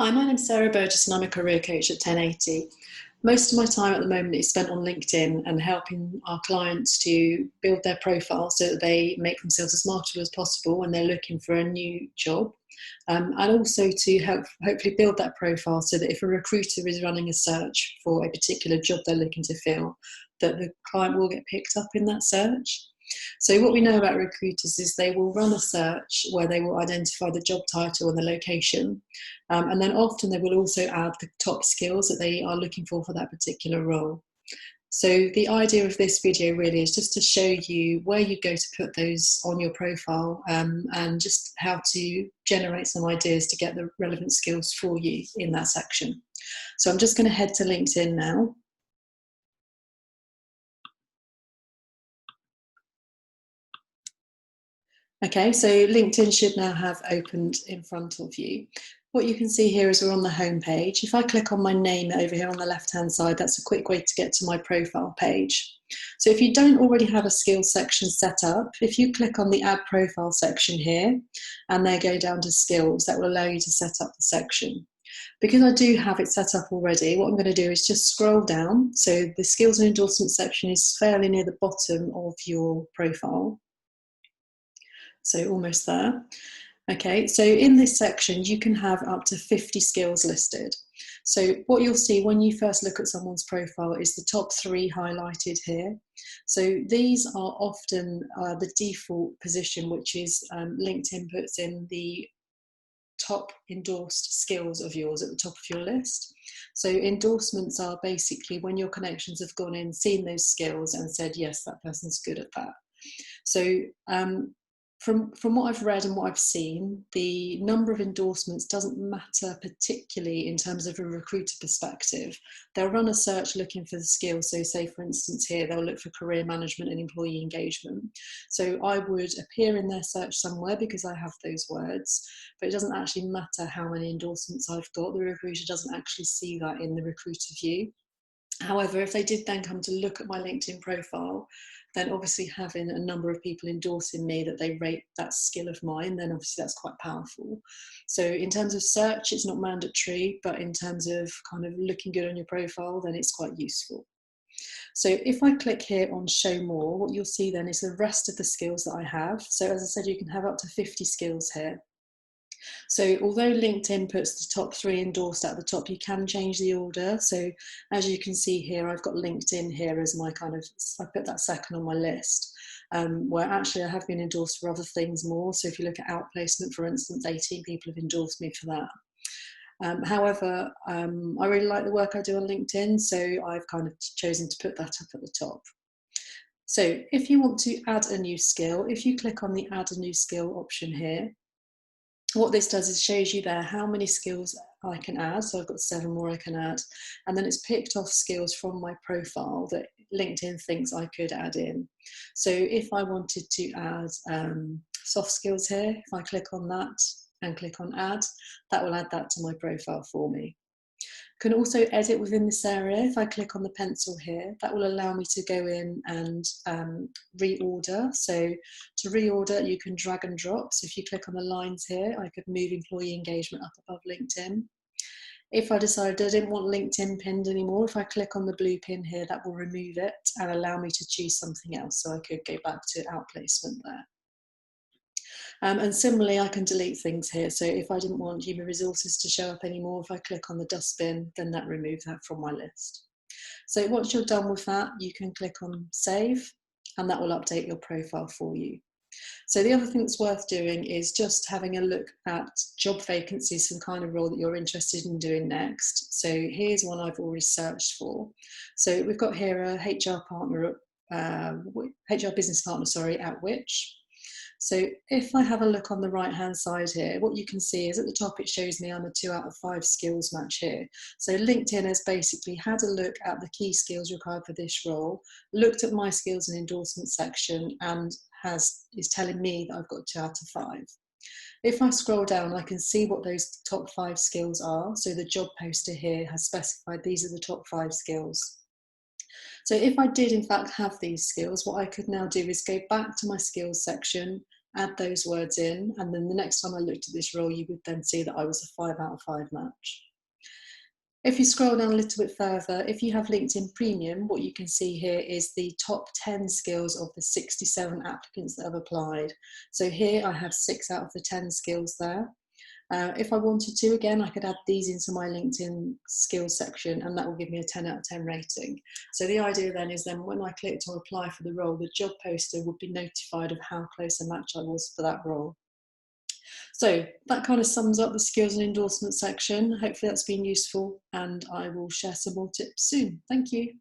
Hi, my name's Sarah Burgess and I'm a career coach at 1080. Most of my time at the moment is spent on LinkedIn and helping our clients to build their profile so that they make themselves as marketable as possible when they're looking for a new job. And also to help hopefully build that profile so that if a recruiter is running a search for a particular job they're looking to fill, that the client will get picked up in that search. So what we know about recruiters is they will run a search where they will identify the job title and the location, and then often they will also add the top skills that they are looking for that particular role. So the idea of this video really is just to show you where you go to put those on your profile, and just how to generate some ideas to get the relevant skills for you in that section. So I'm just going to head to LinkedIn now. Okay, so LinkedIn should now have opened in front of you. What you can see here is we're on the home page. If I click on my name over here on the left-hand side, that's a quick way to get to my profile page. So if you don't already have a skills section set up, if you click on the Add Profile section here, and then go down to Skills, that will allow you to set up the section. Because I do have it set up already, what I'm going to do is just scroll down. So the Skills and Endorsements section is fairly near the bottom of your profile. So almost there. Okay, so in this section, you can have up to 50 skills listed. So what you'll see when you first look at someone's profile is the top 3 highlighted here. So these are often the default position, which is LinkedIn puts in the top endorsed skills of yours at the top of your list. So endorsements are basically when your connections have gone in, seen those skills and said, yes, that person's good at that. So from what I've read and what I've seen, the number of endorsements doesn't matter particularly in terms of a recruiter perspective. They'll run a search looking for the skills. So say, for instance, here, they'll look for career management and employee engagement. So I would appear in their search somewhere because I have those words, but it doesn't actually matter how many endorsements I've got. The recruiter doesn't actually see that in the recruiter view. However, if they did then come to look at my LinkedIn profile, then obviously having a number of people endorsing me that they rate that skill of mine, then obviously that's quite powerful. So in terms of search, it's not mandatory, but in terms of kind of looking good on your profile, then it's quite useful. So if I click here on show more, what you'll see then is the rest of the skills that I have. So as I said, you can have up to 50 skills here. So although LinkedIn puts the top 3 endorsed at the top, you can change the order. So as you can see here, I've got LinkedIn here as my kind of, I put that second on my list, where actually I have been endorsed for other things more. So if you look at outplacement, for instance, 18 people have endorsed me for that. However, I really like the work I do on LinkedIn, so I've kind of chosen to put that up at the top. So if you want to add a new skill, if you click on the add a new skill option here, what this does is shows you there how many skills I can add. So I've got 7 more I can add. And then it's picked off skills from my profile that LinkedIn thinks I could add in. So if I wanted to add soft skills here, if I click on that and click on add, that will add that to my profile for me. Can also edit within this area. If I click on the pencil here, that will allow me to go in and reorder. So to reorder, you can drag and drop. So if you click on the lines here, I could move employee engagement up above LinkedIn. If I decided I didn't want LinkedIn pinned anymore, if I click on the blue pin here, that will remove it and allow me to choose something else. So I could go back to outplacement there. And similarly, I can delete things here. So if I didn't want human resources to show up anymore, if I click on the dustbin, then that removes that from my list. So once you're done with that, you can click on save, and that will update your profile for you. So the other thing that's worth doing is just having a look at job vacancies for the kind of role that you're interested in doing next. So here's one I've already searched for. So we've got here a HR partner, HR business partner, sorry, at Which. So if I have a look on the right hand side here, what you can see is at the top it shows me I'm a 2 out of 5 skills match here. So LinkedIn has basically had a look at the key skills required for this role, looked at my skills and endorsement section, and is telling me that I've got 2 out of 5. If I scroll down, I can see what those top 5 skills are. So the job poster here has specified these are the top 5 skills. So if I did in fact have these skills, what I could now do is go back to my skills section, add those words in, and then the next time I looked at this role, you would then see that I was a 5 out of 5 match. If you scroll down a little bit further, if you have LinkedIn Premium, what you can see here is the top 10 skills of the 67 applicants that have applied. So here I have 6 out of the 10 skills there. If I wanted to, again, I could add these into my LinkedIn skills section, and that will give me a 10 out of 10 rating. So the idea then is then when I click to apply for the role, the job poster would be notified of how close a match I was for that role. So that kind of sums up the skills and endorsement section. Hopefully that's been useful, and I will share some more tips soon. Thank you.